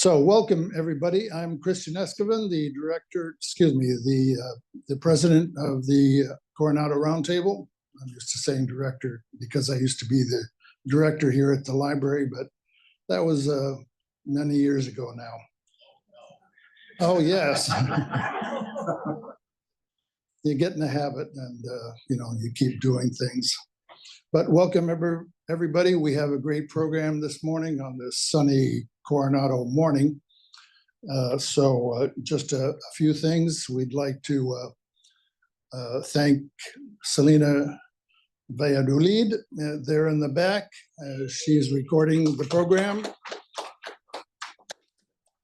So welcome, everybody. I'm Christian Escoven, the the president of the Coronado Roundtable. I'm used to saying director because I used to be the director here at the library, but that was many years ago now. Oh, yes. You get in the habit and, you keep doing things. But welcome, everybody. We have a great program this morning on this sunny Coronado morning. Just a few things. We'd like to thank Selena Valladolid there in the back. She's recording the program,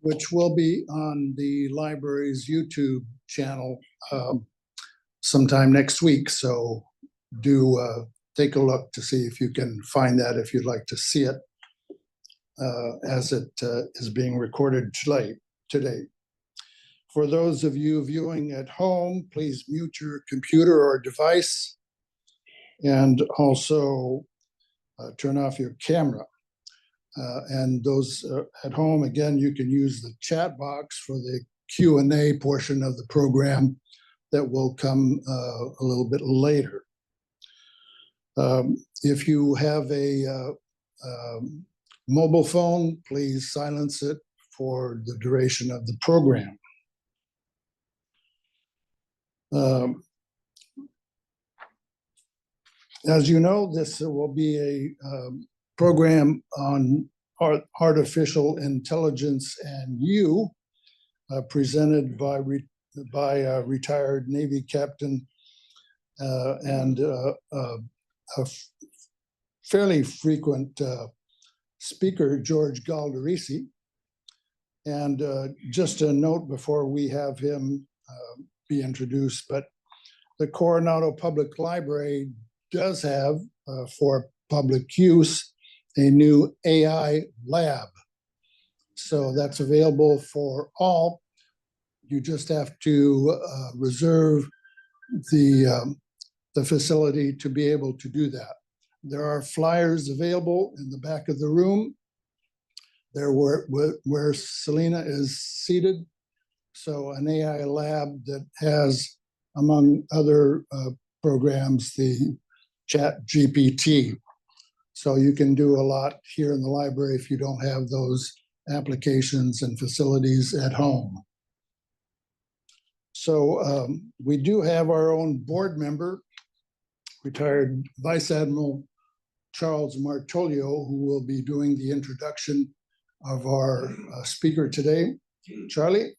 which will be on the library's YouTube channel sometime next week. So do take a look to see if you can find that if you'd like to see it as it is being recorded today. For those of you viewing at home, please mute your computer or device and also turn off your camera. And those at home, again, you can use the chat box for the Q&A portion of the program that will come a little bit later. If you have a mobile phone, please silence it for the duration of the program. As you know, this will be a program on artificial intelligence and you, presented by a retired Navy captain and a fairly frequent speaker, George Galdorisi. And just a note before we have him be introduced, but the Coronado Public Library does have, for public use, a new AI lab. So that's available for all. You just have to reserve the facility to be able to do that. There are flyers available in the back of the room. There where Selena is seated. So an AI lab that has, among other programs, the Chat GPT. So you can do a lot here in the library if you don't have those applications and facilities at home. So we do have our own board member, retired Vice Admiral Charles Martolio, who will be doing the introduction of our speaker today. Charlie?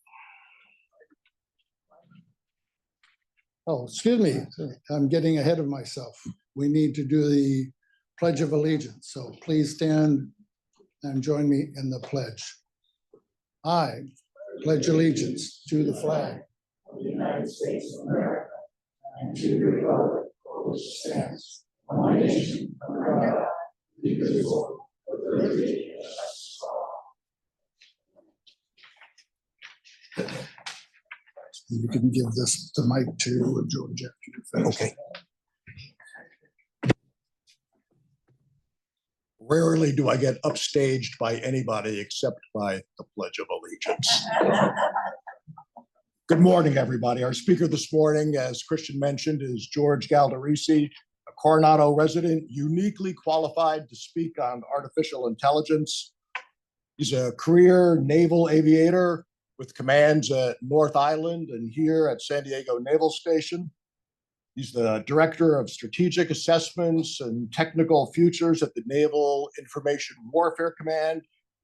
Oh, excuse me, I'm getting ahead of myself. We need to do the Pledge of Allegiance. So please stand and join me in the pledge. I pledge allegiance to the flag of the United States of America and to the republic for which stands one nation under God, indivisible, with liberty and justice for all. You can give the mic to George after you finish. Okay. Rarely do I get upstaged by anybody except by the Pledge of Allegiance. Good morning, everybody. Our speaker this morning, as Christian mentioned, is George Galdorisi, a Coronado resident, uniquely qualified to speak on artificial intelligence. He's a career naval aviator with commands at North Island and here at San Diego Naval Station. He's the Director of Strategic Assessments and Technical Futures at the Naval Information Warfare Command.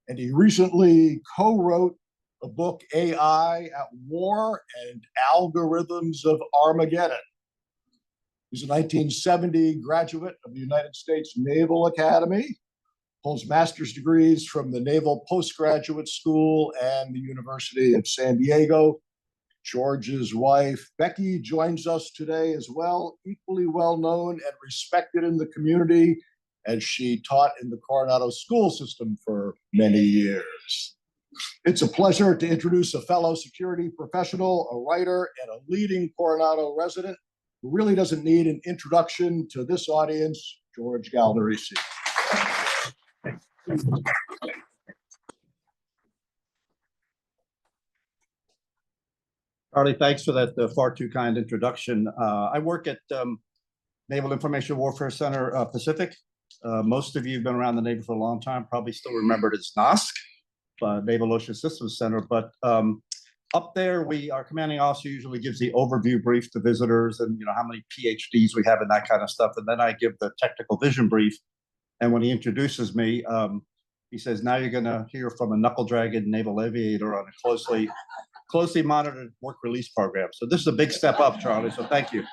And he recently co-wrote a book, AI at War and Algorithms of Armageddon. He's a 1970 graduate of the United States Naval Academy, holds master's degrees from the Naval Postgraduate School and the University of San Diego. George's wife, Becky, joins us today as well, equally well known and respected in the community as she taught in the Coronado school system for many years. It's a pleasure to introduce a fellow security professional, a writer, and a leading Coronado resident who really doesn't need an introduction to this audience, George Galdorisi. Charlie, thanks for that far too kind introduction. I work at Naval Information Warfare Center Pacific. Most of you have been around the Navy for a long time, probably still remember it as NOSC, Naval Ocean Systems Center. But up there, our commanding officer usually gives the overview brief to visitors and how many PhDs we have and that kind of stuff. And then I give the technical vision brief. And when he introduces me, he says, now you're going to hear from a knuckle-dragging naval aviator on a closely monitored work release program. So this is a big step up, Charlie, so thank you.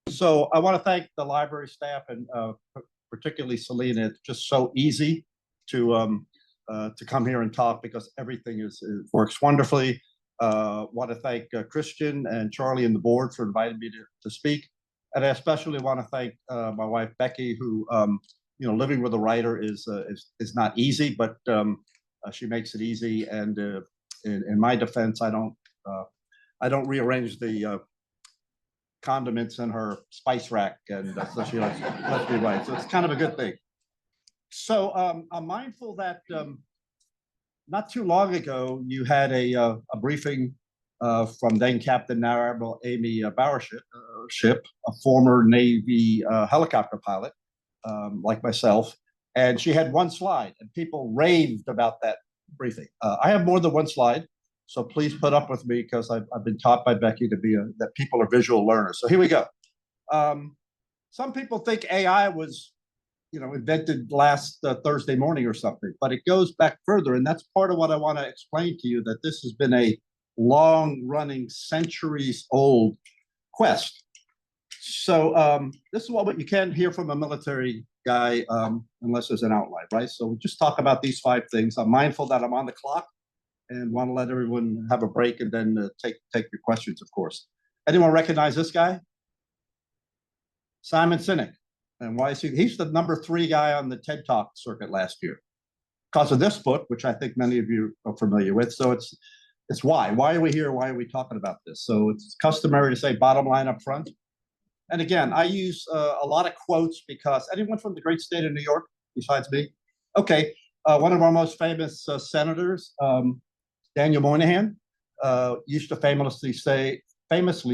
So I want to thank the library staff and particularly Selena. It's just so easy to come here and talk because everything works wonderfully. Want to thank Christian and Charlie and the board for inviting me to speak. And I especially want to thank my wife, Becky, who, living with a writer is not easy, but she makes it easy. And in my defense, I don't rearrange the condiments in her spice rack, and so she lets me write. So it's kind of a good thing. So I'm mindful that not too long ago you had a briefing from then Captain, now Admiral Amy Bowership, a former Navy helicopter pilot like myself, and she had one slide, and people raved about that briefing. I have more than one slide, so please put up with me because I've been taught by Becky that people are visual learners. So here we go. Some people think AI was, invented last Thursday morning or something, but it goes back further, and that's part of what I want to explain to you, that this has been a long-running, centuries-old quest. So this is what you can't hear from a military guy unless there's an outline, right? So we'll just talk about these 5 things. I'm mindful that I'm on the clock and want to let everyone have a break and then take your questions, of course. Anyone recognize this guy? Simon Sinek. And why is he's the #3 guy on the TED Talk circuit last year because of this book, which I think many of you are familiar with. So it's why. Why are we here? Why are we talking about this? So it's customary to say bottom line up front. And again, I use a lot of quotes because anyone from the great state of New York besides me? Okay, one of our most famous senators, Daniel Moynihan, used to famously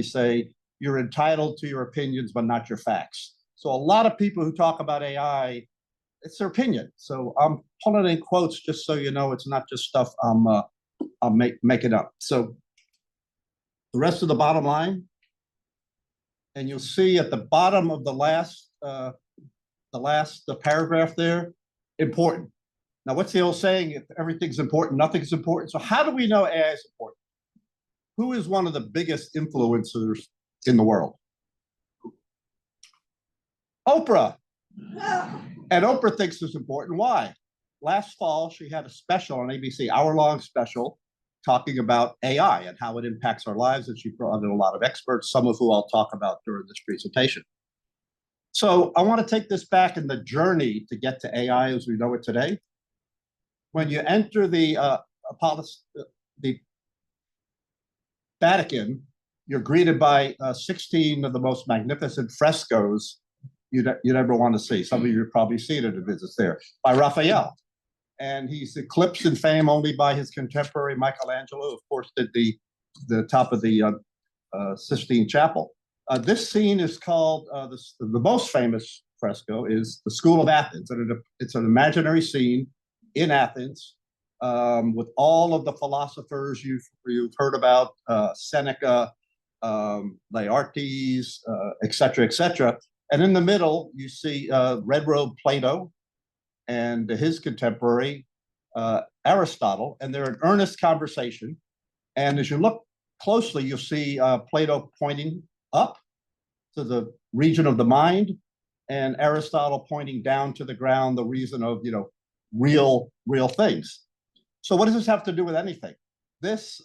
say, you're entitled to your opinions, but not your facts. So a lot of people who talk about AI, it's their opinion. So I'm pulling in quotes just so you know it's not just stuff I'm making up. So the rest of the bottom line, and you'll see at the bottom of the last paragraph there, important. Now, what's the old saying? If everything's important, nothing's important. So how do we know AI is important? Who is one of the biggest influencers in the world? Oprah. And Oprah thinks it's important. Why? Last fall, she had a special on ABC, hour-long special, talking about AI and how it impacts our lives. And she brought in a lot of experts, some of who I'll talk about during this presentation. So I want to take this back in the journey to get to AI as we know it today. When you enter the Vatican, you're greeted by 16 of the most magnificent frescoes you'd ever want to see. Some of you have probably seen it in visits there, by Raphael. And he's eclipsed in fame only by his contemporary Michelangelo, of course, did the top of the Sistine Chapel. This scene is called, the most famous fresco is the School of Athens. And it's an imaginary scene in Athens with all of the philosophers you've heard about, Seneca, Laertes, et cetera, et cetera. And in the middle, you see red-robed Plato and his contemporary Aristotle, and they're in earnest conversation. And as you look closely, you'll see Plato pointing up to the region of the mind, and Aristotle pointing down to the ground, the reason of real things. So what does this have to do with anything? This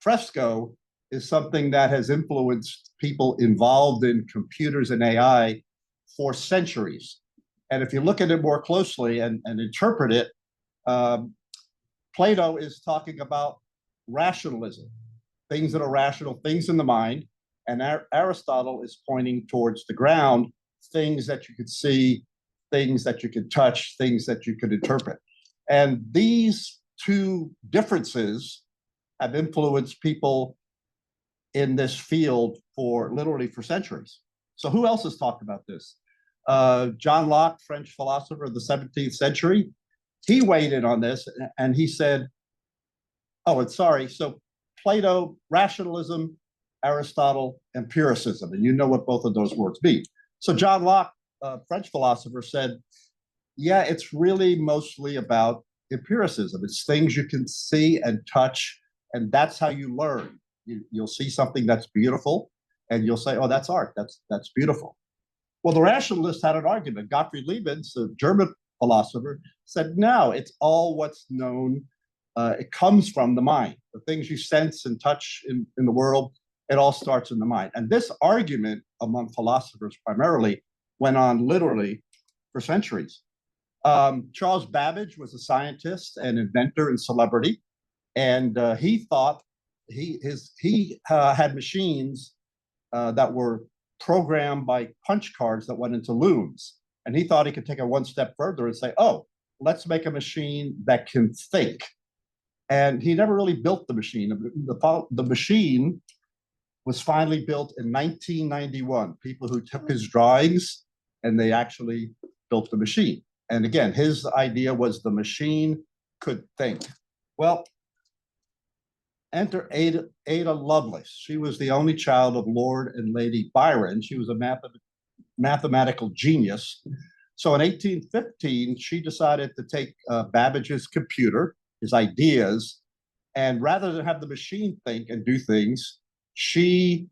fresco is something that has influenced people involved in computers and AI for centuries. And if you look at it more closely and interpret it, Plato is talking about rationalism, things that are rational, things in the mind, and Aristotle is pointing towards the ground, things that you could see, things that you could touch, things that you could interpret. And these two differences have influenced people in this field for literally for centuries. So who else has talked about this? John Locke, French philosopher of the 17th century, he weighed in on this and he said, oh, and sorry, so Plato, rationalism, Aristotle, empiricism, and you know what both of those words mean. So John Locke, French philosopher, said, yeah, it's really mostly about empiricism. It's things you can see and touch, and that's how you learn. You'll see something that's beautiful, and you'll say, oh, that's art, that's beautiful. Well, the rationalists had an argument. Gottfried Leibniz, a German philosopher, said, no, it's all what's known. It comes from the mind. The things you sense and touch in the world, it all starts in the mind. And this argument among philosophers primarily went on literally for centuries. Charles Babbage was a scientist and inventor and celebrity, and he thought he had machines that were programmed by punch cards that went into looms, and he thought he could take it one step further and say, "Oh, let's make a machine that can think." And he never really built the machine. The machine was finally built in 1991. People who took his drawings and they actually built the machine. And again, his idea was the machine could think. Well, enter Ada Lovelace. She was the only child of Lord and Lady Byron. She was a mathematical genius. So in 1815, she decided to take Babbage's computer, his ideas, and rather than have the machine think and do things, she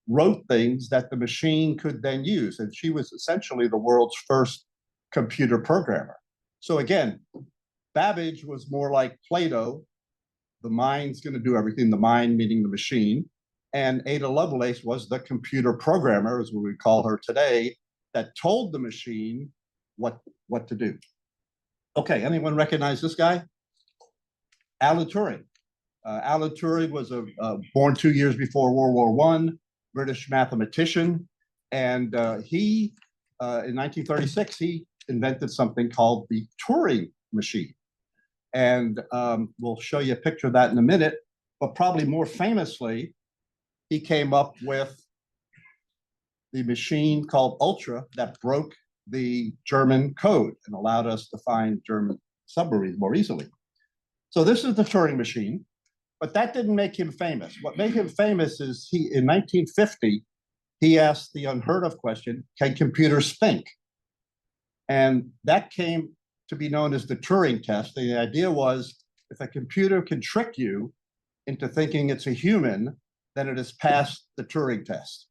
wrote things that the machine could then use. And she was essentially the world's first computer programmer. So again, Babbage was more like Plato. The mind's going to do everything, the mind meaning the machine. And Ada Lovelace was the computer programmer, as we would call her today, that told the machine what to do. Okay, anyone recognize this guy? Alan Turing. Alan Turing was born 2 years before World War I, British mathematician. And he, in 1936, he invented something called the Turing machine. And we'll show you a picture of that in a minute. But probably more famously, he came up with the machine called Ultra that broke the German code and allowed us to find German submarines more easily. So this is the Turing machine, but that didn't make him famous. What made him famous is in 1950, he asked the unheard of question, can computers think? And that came to be known as the Turing test. The idea was if a computer can trick you into thinking it's a human, then it has passed the Turing test.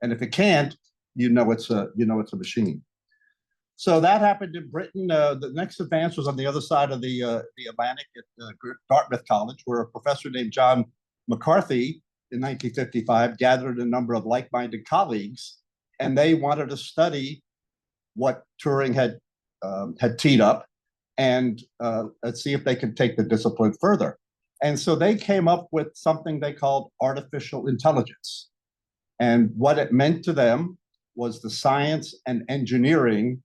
And if it can't, you know it's a machine. So that happened in Britain. The next advance was on the other side of the Atlantic at Dartmouth College, where a professor named John McCarthy in 1955 gathered a number of like-minded colleagues, and they wanted to study what Turing had teed up and let's see if they could take the discipline further. And so they came up with something they called artificial intelligence. And what it meant to them was the science and engineering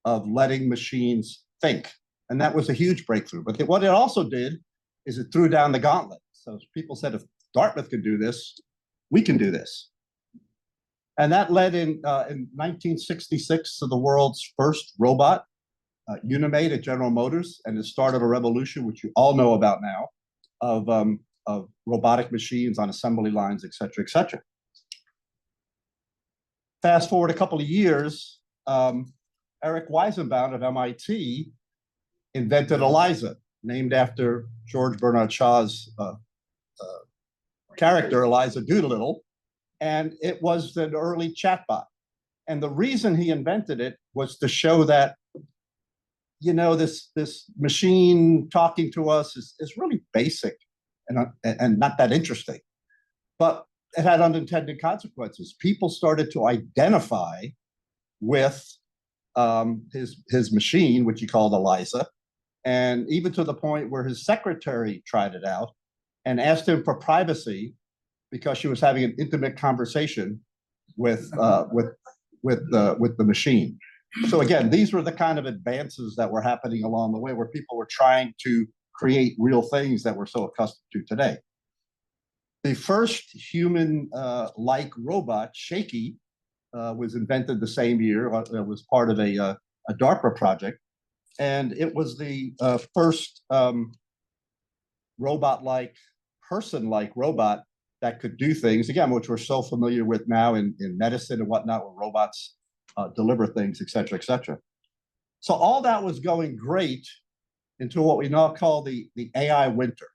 of letting machines think. And that was a huge breakthrough. But what it also did is it threw down the gauntlet. So people said, if Dartmouth could do this, we can do this. And that led in 1966 to the world's first robot, Unimate at General Motors, and it started a revolution, which you all know about now, of robotic machines on assembly lines, et cetera, et cetera. Fast forward a couple of years, Eric Weizenbaum of MIT invented ELIZA, named after George Bernard Shaw's character, Eliza Doolittle, and it was an early chatbot. And the reason he invented it was to show that, you know, this machine talking to us is really basic and not that interesting. But it had unintended consequences. People started to identify with his machine, which he called ELIZA, and even to the point where his secretary tried it out and asked him for privacy because she was having an intimate conversation with the machine. So again, these were the kind of advances that were happening along the way, where people were trying to create real things that we're so accustomed to today. The first human-like robot, Shaky, was invented the same year. It was part of a DARPA project, and it was the first robot-like, person-like robot that could do things, again, which we're so familiar with now in medicine and whatnot, where robots deliver things, et cetera, et cetera. So all that was going great until what we now call the AI winter.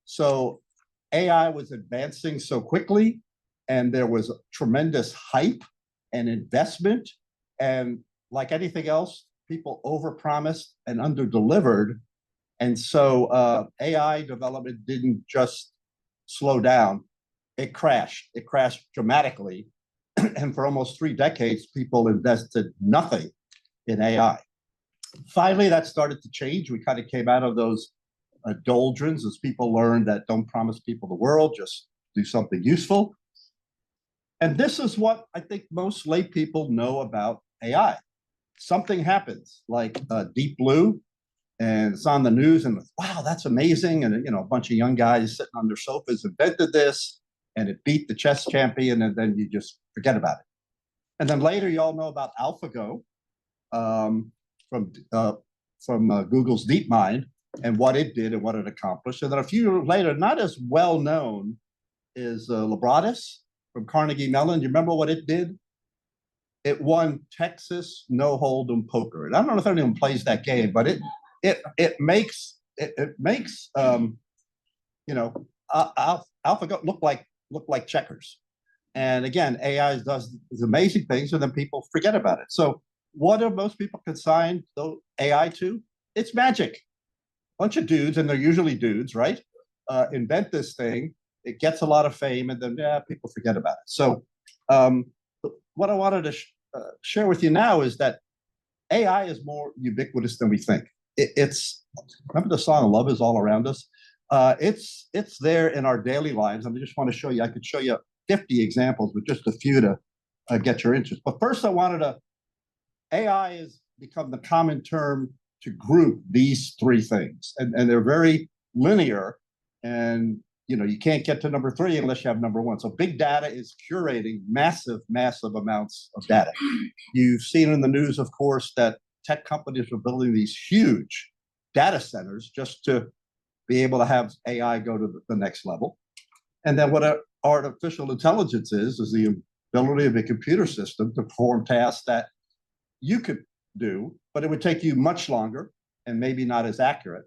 So AI was advancing so quickly, and there was tremendous hype and investment. And like anything else, people overpromised and underdelivered. And so AI development didn't just slow down, it crashed. It crashed dramatically. And for almost 3 decades, people invested nothing in AI. Finally, that started to change. We kind of came out of those doldrums as people learned that don't promise people the world, just do something useful. And this is what I think most lay people know about AI. Something happens like Deep Blue, and it's on the news, and wow, that's amazing. And a bunch of young guys sitting on their sofas invented this, and it beat the chess champion, and then you just forget about it. And then later, you all know about AlphaGo from Google's DeepMind and what it did and what it accomplished. And then a few years later, not as well known, is Lebradas from Carnegie Mellon. You remember what it did? It won Texas no hold'em poker. And I don't know if anyone plays that game, but it makes AlphaGo look like checkers. And again, AI does these amazing things, and then people forget about it. So what do most people consign AI to? It's magic. Bunch of dudes, and they're usually dudes, right? Invent this thing. It gets a lot of fame, and then people forget about it. So what I wanted to share with you now is that AI is more ubiquitous than we think. It's remember the song "Love Is All Around Us." It's there in our daily lives. I just want to show you. I could show you 50 examples, but just a few to get your interest. But first, AI has become the common term to group these 3 things, and they're very linear. And you can't get to number 3 unless you have number 1. So big data is curating massive amounts of data. You've seen in the news, of course, that tech companies are building these huge data centers just to be able to have AI go to the next level. And then what artificial intelligence is the ability of a computer system to perform tasks that you could do, but it would take you much longer and maybe not as accurate.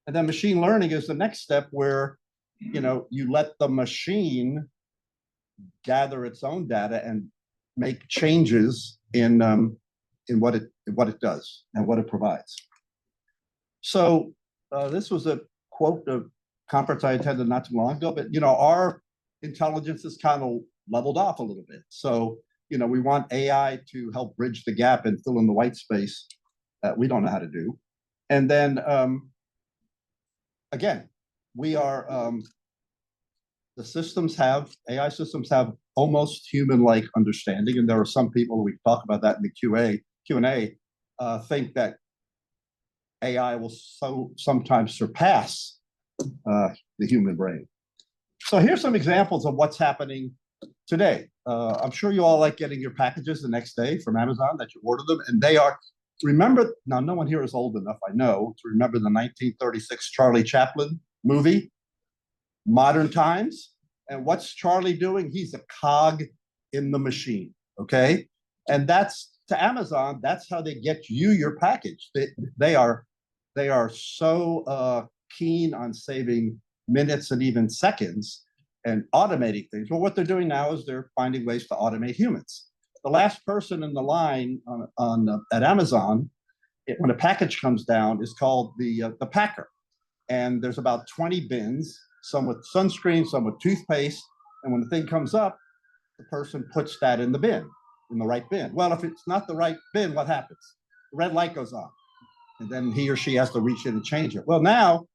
And then machine learning is the next step, where you let the machine gather its own data and make changes in what it does and what it provides. So this was a quote of conference I attended not too long ago, but our intelligence is kind of leveled off a little bit. So we want AI to help bridge the gap and fill in the white space that we don't know how to do. And then again, we are AI systems have almost human-like understanding, and there are some people, we talk about that in the Q&A, think that AI will sometimes surpass the human brain. So here's some examples of what's happening today. I'm sure you all like getting your packages the next day from Amazon, that you order them, and they are, remember, now no one here is old enough, I know, to remember the 1936 Charlie Chaplin movie, Modern Times. And what's Charlie doing? He's a cog in the machine, okay? And that's, to Amazon, that's how they get you your package. They are so keen on saving minutes and even seconds and automating things. Well, what they're doing now is they're finding ways to automate humans. The last person in the line at Amazon, when a package comes down, is called the packer. And there's about 20 bins, some with sunscreen, some with toothpaste. And when the thing comes up, the person puts that in the bin, in the right bin. Well, if it's not the right bin, what happens? The red light goes on, and then he or she has to reach in and change it. Well, now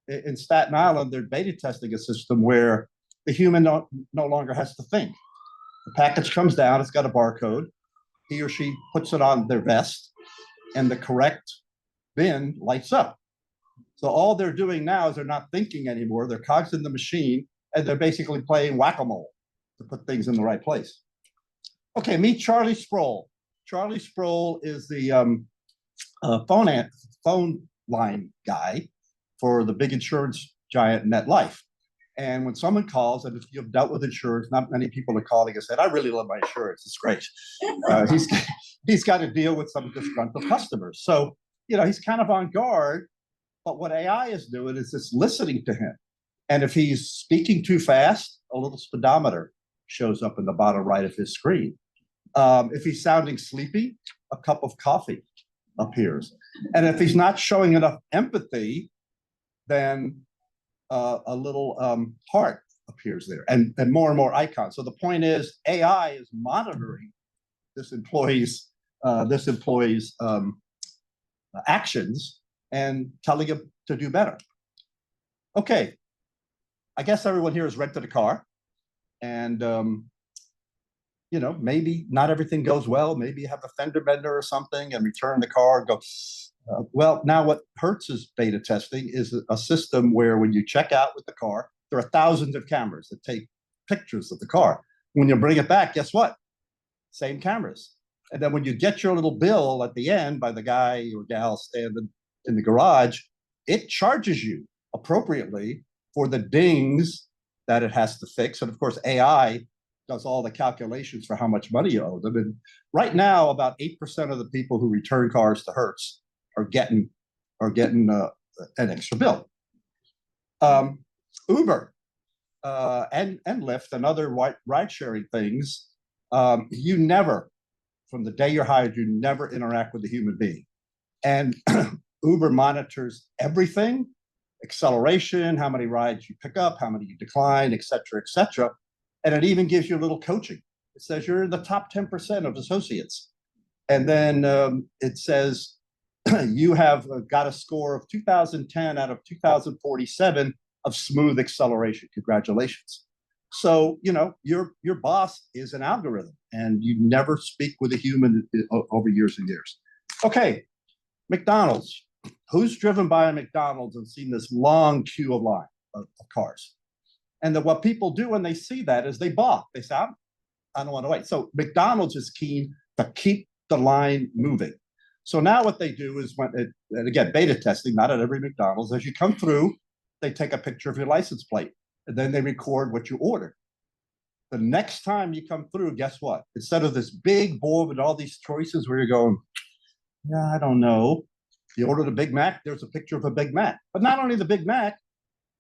in Staten Island, they're beta testing a system where the human no longer has to think. The package comes down, it's got a barcode. He or she puts it on their vest, and the correct bin lights up. So all they're doing now is they're not thinking anymore. They're cogs in the machine, and they're basically playing whack-a-mole to put things in the right place. Okay, meet Charlie Sproul. Charlie Sproul is the phone line guy for the big insurance giant MetLife. And when someone calls, and if you've dealt with insurance, not many people are calling and said, "I really love my insurance. It's great." He's got to deal with some disgruntled customers. So, he's kind of on guard. But what AI is doing is it's listening to him. And if he's speaking too fast, a little speedometer shows up in the bottom right of his screen. If he's sounding sleepy, a cup of coffee appears. And if he's not showing enough empathy, then a little heart appears there, and more icons. So the point is, AI is monitoring this employee's actions and telling him to do better. Okay, I guess everyone here has rented a car, and maybe not everything goes well. Maybe you have a fender bender or something, and return the car and go. Well, now what Hertz is beta testing is a system where when you check out with the car, there are thousands of cameras that take pictures of the car. When you bring it back, guess what? Same cameras. And then when you get your little bill at the end by the guy or gal standing in the garage, it charges you appropriately for the dings that it has to fix. And of course, AI does all the calculations for how much money you owe them. And right now, about 8% of the people who return cars to Hertz are getting an extra bill. Uber and Lyft and other ride-sharing things, you never, from the day you're hired, you never interact with a human being. And Uber monitors everything: acceleration, how many rides you pick up, how many you decline, et cetera, et cetera. And it even gives you a little coaching. It says you're in the top 10% of associates. And then it says you have got a score of 2010 out of 2047 of smooth acceleration. Congratulations. So, your boss is an algorithm, and you never speak with a human over years and years. Okay, McDonald's. Who's driven by a McDonald's and seen this long queue of cars? And what people do when they see that is they balk. They say, I don't want to wait. So McDonald's is keen to keep the line moving. So now what they do is, and again, beta testing, not at every McDonald's, as you come through, they take a picture of your license plate, and then they record what you ordered. The next time you come through, guess what? Instead of this big board with all these choices where you're going, yeah, I don't know. You ordered a Big Mac, there's a picture of a Big Mac. But not only the Big Mac,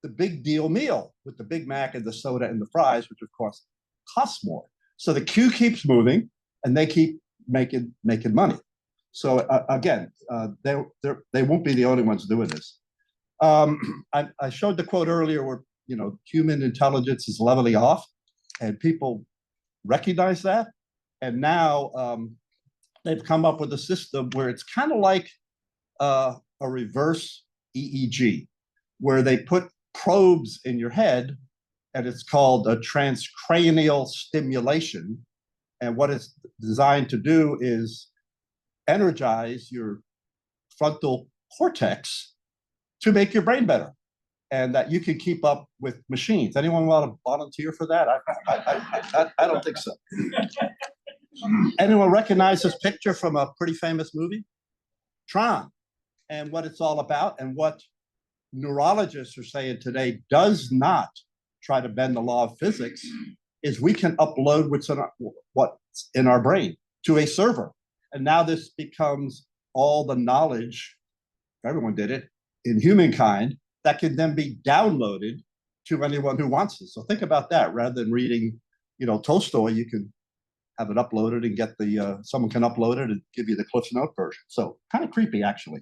the big deal meal with the Big Mac and the soda and the fries, which of course costs more. So the queue keeps moving, and they keep making money. So again, they won't be the only ones doing this. I showed the quote earlier where human intelligence is leveling off, and people recognize that. And now they've come up with a system where it's kind of like a reverse EEG, where they put probes in your head, and it's called a transcranial stimulation. And what it's designed to do is energize your frontal cortex to make your brain better, and that you can keep up with machines. Anyone want to volunteer for that? I don't think so. Anyone recognize this picture from a pretty famous movie? Tron, and what it's all about, and what neurologists are saying today does not try to bend the law of physics, is we can upload what's in our brain to a server. And now this becomes all the knowledge, everyone did it, in humankind, that can then be downloaded to anyone who wants it. So think about that. Rather than reading, Tolstoy, you can have it uploaded and get someone can upload it and give you the Cliff Note version. So kind of creepy, actually.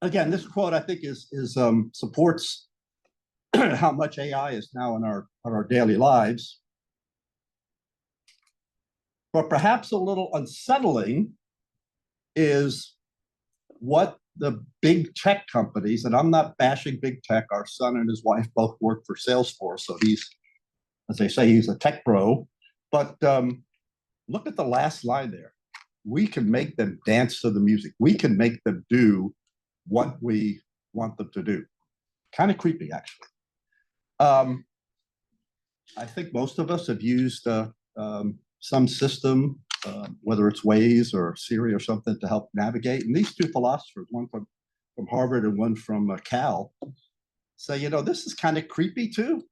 Again, this quote I think supports how much AI is now in our daily lives. But perhaps a little unsettling is what the big tech companies, and I'm not bashing big tech. Our son and his wife both work for Salesforce, so he's, as they say, he's a tech bro. But look at the last line there. We can make them dance to the music. We can make them do what we want them to do. Kind of creepy, actually. I think most of us have used some system, whether it's Waze or Siri or something, to help navigate. And these two philosophers, one from Harvard and one from Cal, say, you know, this is kind of creepy too.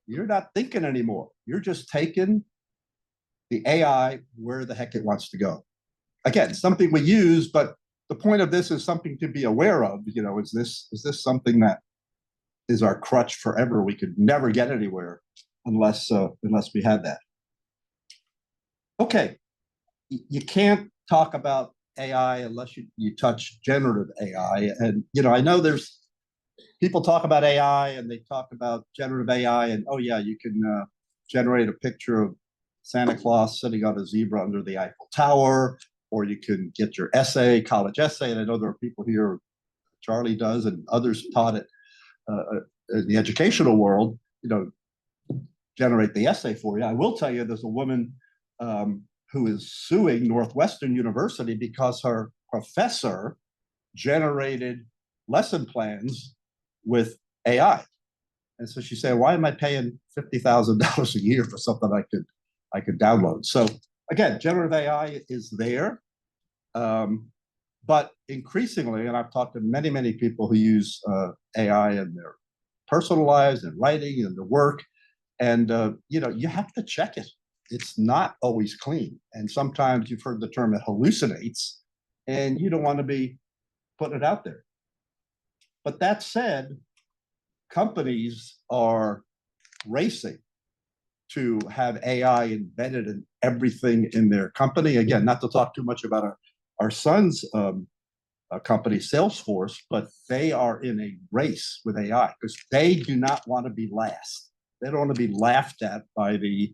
You're not thinking anymore. You're just taking the AI where the heck it wants to go. Again, something we use, but the point of this is something to be aware of. You know, is this something that is our crutch forever? We could never get anywhere unless we had that. Okay, you can't talk about AI unless you touch generative AI. And you know, I know there's people talk about AI and they talk about generative AI, and oh yeah, you can generate a picture of Santa Claus sitting on a zebra under the Eiffel Tower, or you can get your essay, college essay. And I know there are people here, Charlie does, and others taught it in the educational world, you know, generate the essay for you. I will tell you, there's a woman who is suing Northwestern University because her professor generated lesson plans with AI. And so she said, why am I paying $50,000 a year for something I could download? So again, generative AI is there. But increasingly, and I've talked to many, many people who use AI in their personal lives and writing and their work, and you know, you have to check it. It's not always clean. And sometimes you've heard the term it hallucinates, and you don't want to be putting it out there. But that said, companies are racing to have AI embedded in everything in their company. Again, not to talk too much about our son's company, Salesforce, but they are in a race with AI because they do not want to be last. They don't want to be laughed at by the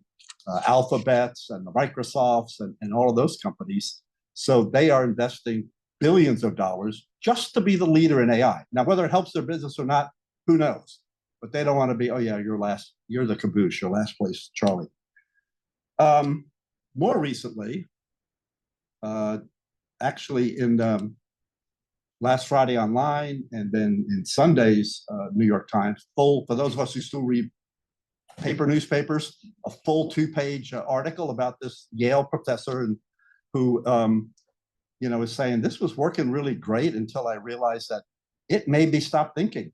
Alphabets and the Microsofts and all of those companies. So they are investing billions of dollars just to be the leader in AI. Now, whether it helps their business or not, who knows? But they don't want to be, oh yeah, you're the caboose, your last place, Charlie. More recently, actually in last Friday online, and then in Sunday's New York Times, full, for those of us who still read paper newspapers, a full 2-page article about this Yale professor and who you know, is saying this was working really great until I realized that it made me stop thinking.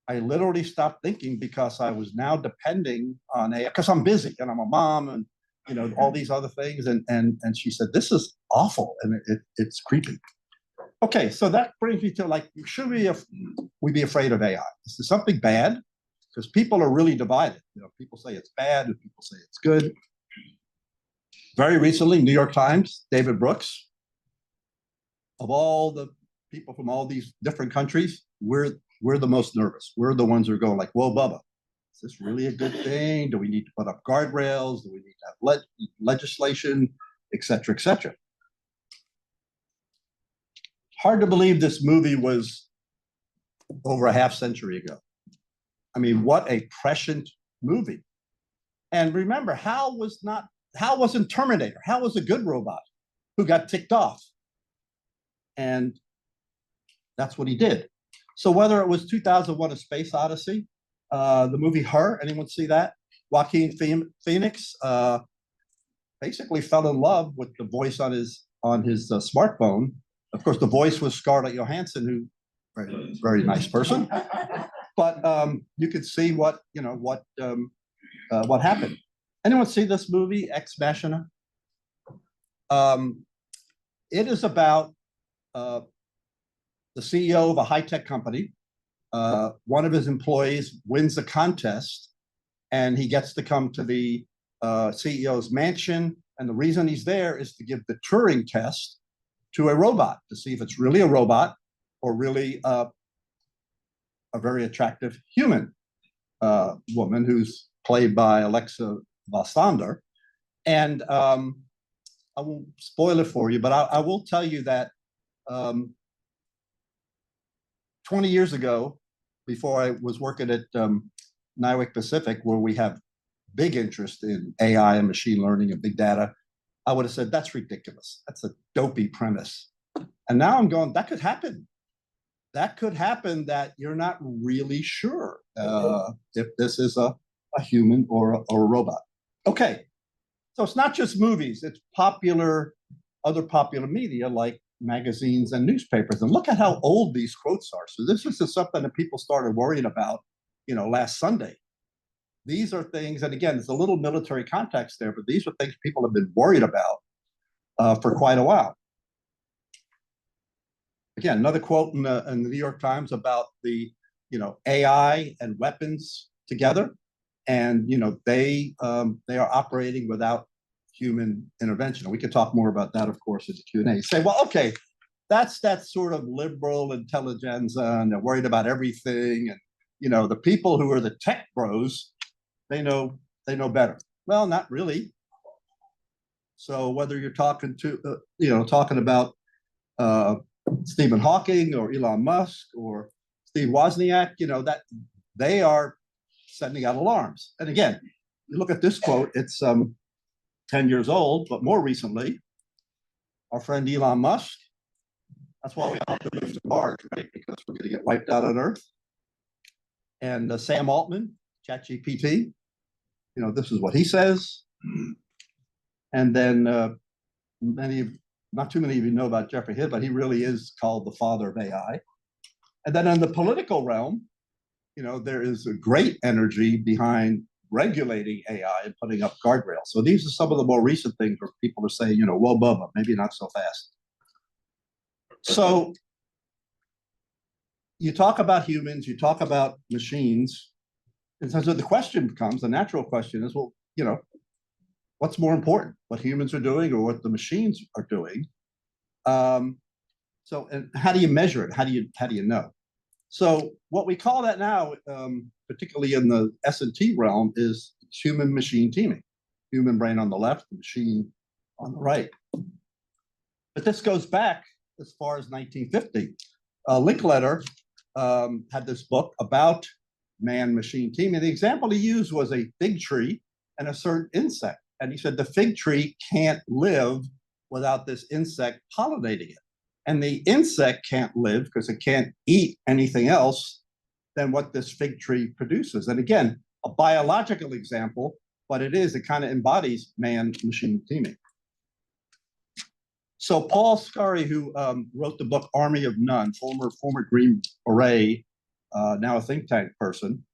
I literally stopped thinking because I was now depending on AI, because I'm busy and I'm a mom and you know all these other things. And she said, this is awful and it's creepy. Okay, so that brings me to like, should we be afraid of AI? Is this something bad? Because people are really divided. You know, people say it's bad and people say it's good. Very recently, New York Times, David Brooks, of all the people from all these different countries, we're the most nervous. We're the ones who are going like, whoa, Bubba, is this really a good thing? Do we need to put up guardrails? Do we need to have legislation, et cetera, et cetera? Hard to believe this movie was over a half century ago. I mean, what a prescient movie. And remember, Hal wasn't Terminator. Hal was a good robot who got ticked off. And that's what he did. So whether it was 2001: A Space Odyssey, the movie Her, anyone see that? Joaquin Phoenix basically fell in love with the voice on his smartphone. Of course, the voice was Scarlett Johansson, who very, very nice person. But you could see what happened. Anyone see this movie, Ex Machina? It is about the CEO of a high-tech company. One of his employees wins a contest, and he gets to come to the CEO's mansion. And the reason he's there is to give the Turing test to a robot to see if it's really a robot or really a very attractive human woman who's played by Alexa Vosander. And I won't spoil it for you, but I will tell you that 20 years ago, before I was working at Nywick Pacific, where we have big interest in AI and machine learning and big data, I would have said, that's ridiculous. That's a dopey premise. And now I'm going, that could happen. that could happen that you're not really sure if this is a human or a robot. Okay, so it's not just movies, it's other popular media like magazines and newspapers. And look at how old these quotes are. So this is something that people started worrying about, last Sunday. These are things, and again, there's a little military context there, but these are things people have been worried about for quite a while. Again, another quote in the New York Times about the AI and weapons together, and they are operating without human intervention. And we could talk more about that, of course, in the Q&A. Say, well, okay, that's that sort of liberal intelligentsia, and they're worried about everything, and the people who are the tech bros, they know better. Well, not really. So whether you're talking about Stephen Hawking or Elon Musk or Steve Wozniak, that they are sending out alarms. And again, you look at this quote, it's 10 years old, but more recently, our friend Elon Musk, that's why we have to move to Mars, right? Because we're going to get wiped out on Earth. And Sam Altman, ChatGPT, this is what he says. And then not too many of you know about Jeffrey Hill, but he really is called the father of AI. And then in the political realm, there is a great energy behind regulating AI and putting up guardrails. So these are some of the more recent things where people are saying, whoa, Bubba, maybe not so fast. So you talk about humans, you talk about machines, and so the question becomes, the natural question is, well, what's more important, what humans are doing or what the machines are doing? So, and how do you measure it? How do you know? So what we call that now, particularly in the S&T realm, is human-machine teaming. Human brain on the left, the machine on the right. But this goes back as far as 1950. Linkletter had this book about man-machine teaming. The example he used was a fig tree and a certain insect. And he said the fig tree can't live without this insect pollinating it. And the insect can't live because it can't eat anything else than what this fig tree produces. And again, a biological example, but it kind of embodies man-machine teaming. So Paul Scurry, who wrote the book Army of None, former Green Beret, now a think tank person,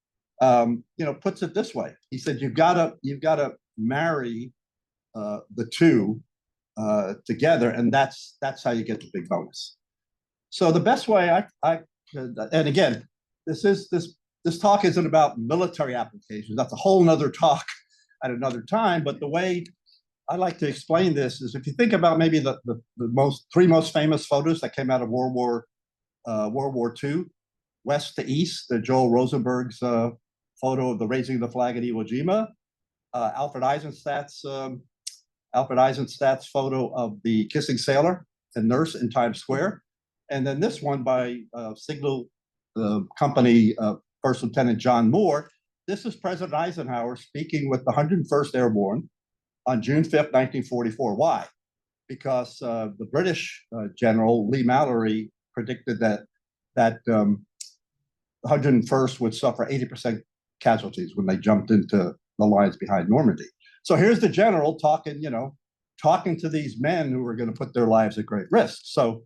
puts it this way. He said, you've got to marry the two together, and that's how you get the big bonus. So the best way and again, this talk isn't about military applications. That's a whole nother talk at another time. But the way I like to explain this is, if you think about maybe the three most famous photos that came out of World War II, west to east, Joel Rosenberg's photo of the raising of the flag at Iwo Jima, Alfred Eisenstadt's photo of the kissing sailor and nurse in Times Square, and then this one by Signal Company First Lieutenant John Moore. This is President Eisenhower speaking with the 101st Airborne on June 5th, 1944. Why? Because the British General Lee Mallory predicted that the 101st would suffer 80% casualties when they jumped into the lines behind Normandy. So here's the general talking to these men who are going to put their lives at great risk. So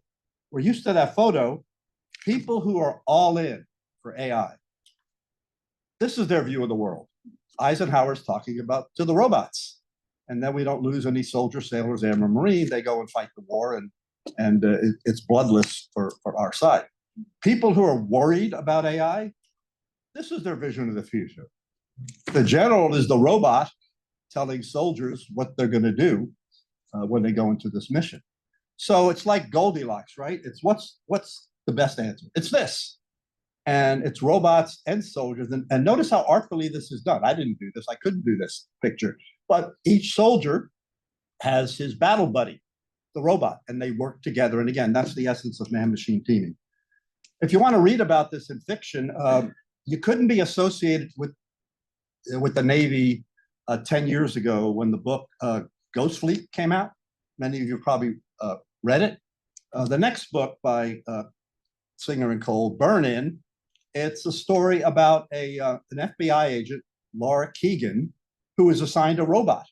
we're used to that photo. People who are all in for AI, this is their view of the world. Eisenhower's talking about to the robots. And then we don't lose any soldiers, sailors, airmen, marine. They go and fight the war, and it's bloodless for our side. People who are worried about AI, this is their vision of the future. The general is the robot telling soldiers what they're going to do when they go into this mission. So it's like Goldilocks, right? It's what's the best answer? It's this. And it's robots and soldiers. And notice how artfully this is done. I didn't do this. I couldn't do this picture. But each soldier has his battle buddy, the robot, and they work together. And again, that's the essence of man-machine teaming. If you want to read about this in fiction, you couldn't be associated with the Navy 10 years ago when the book Ghost Fleet came out. Many of you probably read it. The next book by Singer and Cole Burn-In. It's a story about an FBI agent, Laura Keegan, who is assigned a robot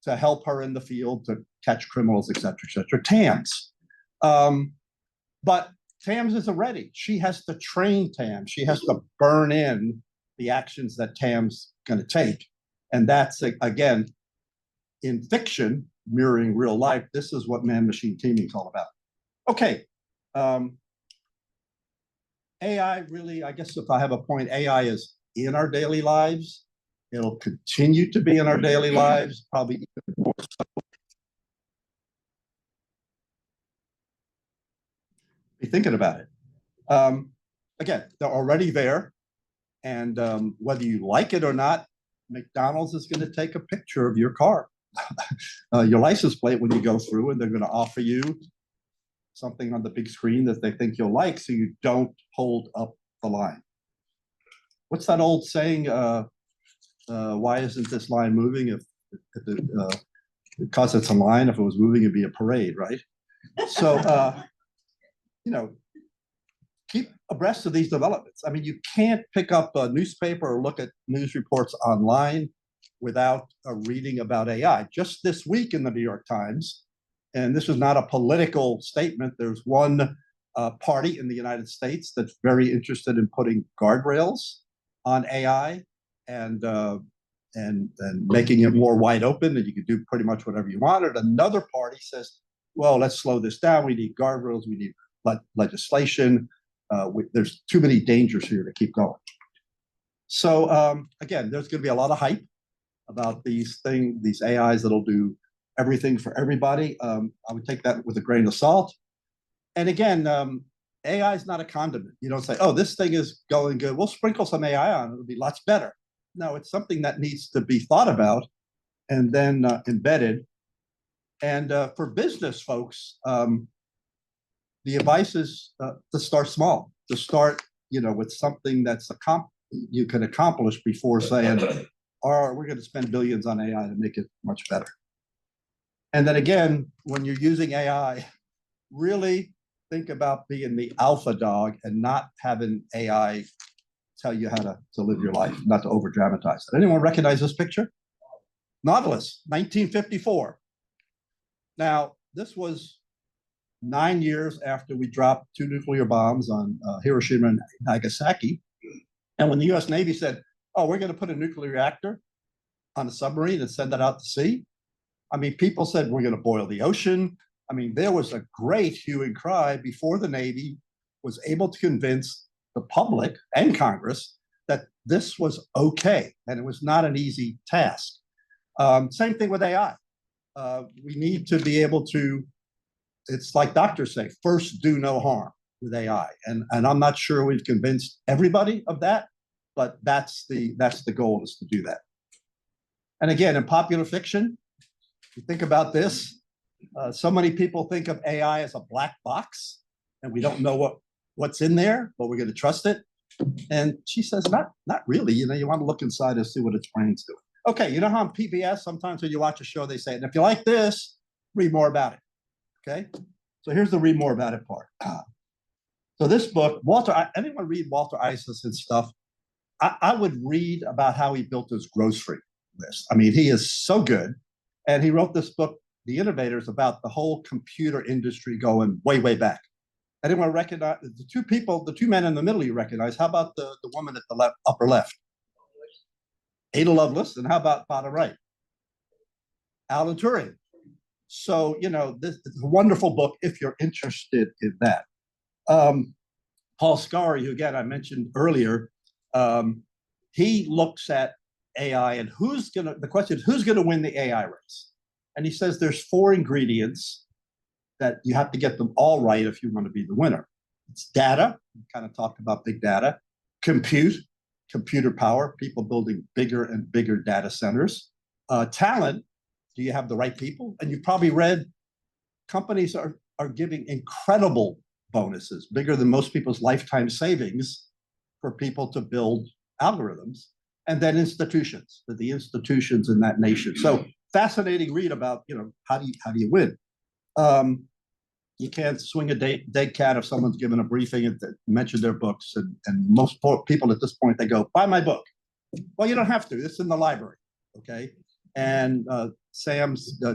to help her in the field to catch criminals, et cetera, TAMS. But TAMS isn't ready. She has to train TAMS. She has to burn in the actions that TAMS going to take. And that's, again, in fiction, mirroring real life, this is what man-machine teaming is all about. Okay. AI really, I guess if I have a point, AI is in our daily lives. It'll continue to be in our daily lives, probably even more so. Be thinking about it. Again, they're already there. And whether you like it or not, McDonald's is going to take a picture of your car, your license plate when you go through, and they're going to offer you something on the big screen that they think you'll like so you don't hold up the line. What's that old saying? Why isn't this line moving? If because it's a line, if it was moving, it'd be a parade, right? So, keep abreast of these developments. I mean, you can't pick up a newspaper or look at news reports online without a reading about AI. Just this week in the New York Times, and this is not a political statement, there's one party in the United States that's very interested in putting guardrails on AI and making it more wide open, and you can do pretty much whatever you want. And another party says, well, let's slow this down. We need guardrails. We need legislation. There's too many dangers here to keep going. So again, there's going to be a lot of hype about these AIs that'll do everything for everybody. I would take that with a grain of salt. And again, AI is not a condiment. You don't say, oh, this thing is going good. We'll sprinkle some AI on it. It'll be lots better. No, it's something that needs to be thought about and then embedded. And for business folks, the advice is to start small, to start, with something that's you can accomplish before saying, or we're going to spend billions on AI to make it much better. And then again, when you're using AI, really think about being the alpha dog and not having AI tell you how to live your life, not to over dramatize it. Anyone recognize this picture? Nautilus, 1954. Now, this was 9 years after we dropped 2 nuclear bombs on Hiroshima and Nagasaki. And when the US Navy said, oh, we're going to put a nuclear reactor on a submarine and send that out to sea, I mean, people said, we're going to boil the ocean. I mean, there was a great hue and cry before the Navy was able to convince the public and Congress that this was okay. And it was not an easy task. Same thing with AI. We need to be able to, it's like doctors say, first do no harm with AI. And I'm not sure we've convinced everybody of that, but that's the goal, is to do that. And again, in popular fiction, you think about this, so many people think of AI as a black box, and we don't know what's in there, but we're going to trust it. And she says, not really. You want to look inside and see what its brain's doing. Okay, you know how on PBS, sometimes when you watch a show, they say, and if you like this, read more about it. Okay, so here's the read more about it part. So this book, anyone read Walter Isaacson's stuff? I would read about how he built his grocery list. I mean, he is so good. And he wrote this book, The Innovators, about the whole computer industry going way, way back. Anyone recognize the two men in the middle you recognize? How about the woman at the upper left? Ada Lovelace. And how about bottom right? Alan Turing. So, this is a wonderful book if you're interested in that. Paul Scari, who again I mentioned earlier, he looks at AI and the question is, who's going to win the AI race? And he says there's 4 ingredients that you have to get them all right if you want to be the winner. It's data. We kind of talked about big data. Computer power, people building bigger and bigger data centers. Talent. Do you have the right people? And you've probably read companies are giving incredible bonuses, bigger than most people's lifetime savings, for people to build algorithms. And then institutions, the institutions in that nation. So fascinating read about, how do you win? you can't swing a dead cat if someone's given a briefing and mentioned their books. And most people at this point, they go, buy my book. Well, you don't have to. It's in the library, okay? And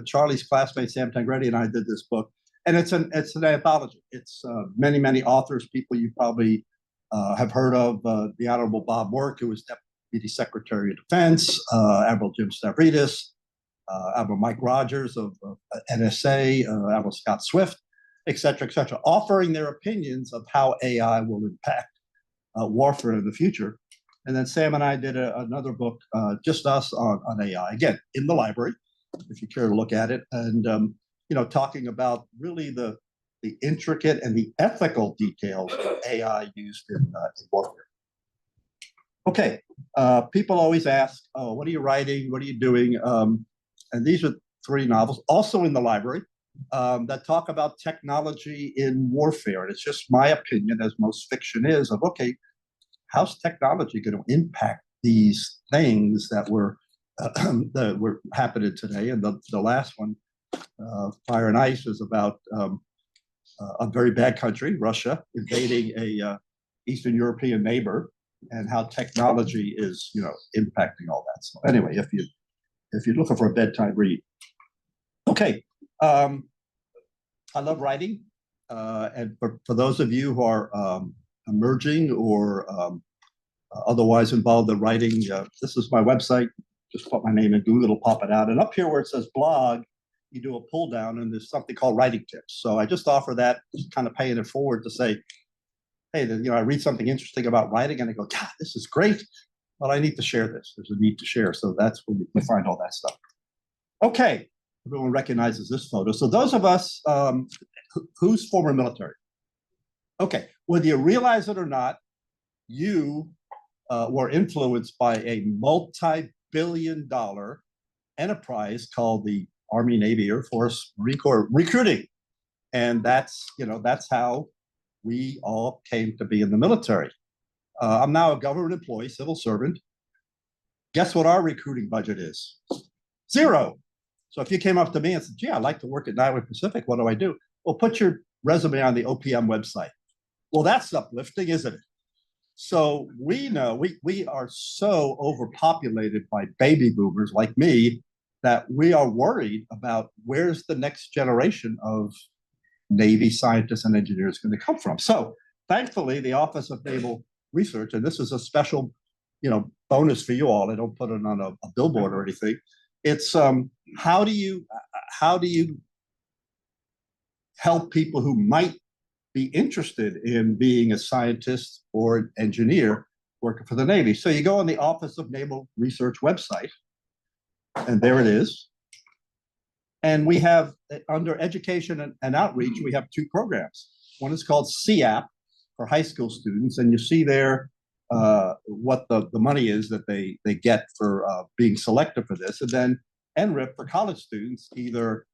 Charlie's classmate, Sam Tangredi, and I did this book. And it's an anthology. It's many authors, people you probably have heard of. The Honorable Bob Work, who was Deputy Secretary of Defense, Admiral Jim Stavridis, Admiral Mike Rogers of NSA, Admiral Scott Swift, et cetera, offering their opinions of how AI will impact warfare in the future. And then Sam and I did another book, just us on AI, again, in the library, if you care to look at it, and talking about really the intricate and the ethical details of AI used in warfare. Okay, people always ask, oh, what are you writing? What are you doing? And these are 3 novels, also in the library, that talk about technology in warfare. And it's just my opinion, as most fiction is, of, okay, how's technology going to impact these things that were happening today? And the last one, Fire and Ice, is about a very bad country, Russia, invading a Eastern European neighbor, and how technology is, impacting all that. So anyway, if you're looking for a bedtime read, okay. I love writing, and for those of you who are emerging or otherwise involved in writing, this is my website. Just put my name in Google, it'll pop it out. And up here where it says blog, you do a pull down, and there's something called writing tips. So I just offer that, just kind of paying it forward to say, hey, I read something interesting about writing, and I go, God, this is great. Well, I need to share this. There's a need to share. So that's where we find all that stuff. Okay, everyone recognizes this photo. So those of us who's former military. Okay, whether you realize it or not, you were influenced by a multi-billion-dollar enterprise called the Army, Navy, Air Force, Marine Corps recruiting. And that's how we all came to be in the military. I'm now a government employee, civil servant. Guess what our recruiting budget is? 0. So if you came up to me and said, gee, I'd like to work at Nightwing Pacific, what do I do? Well, put your resume on the OPM website. Well, that's uplifting, isn't it? So we know we are so overpopulated by baby boomers like me that we are worried about where's the next generation of Navy scientists and engineers going to come from. So thankfully, the Office of Naval Research, and this is a special, bonus for you all. I don't put it on a billboard or anything. It's how do you help people who might be interested in being a scientist or an engineer working for the Navy? So you go on the Office of Naval Research website, and there it is. And we have, under education and outreach, we have 2 programs. One is called CAP for high school students, and you see there what the money is that they get for being selected for this. And then NRIP for college students, either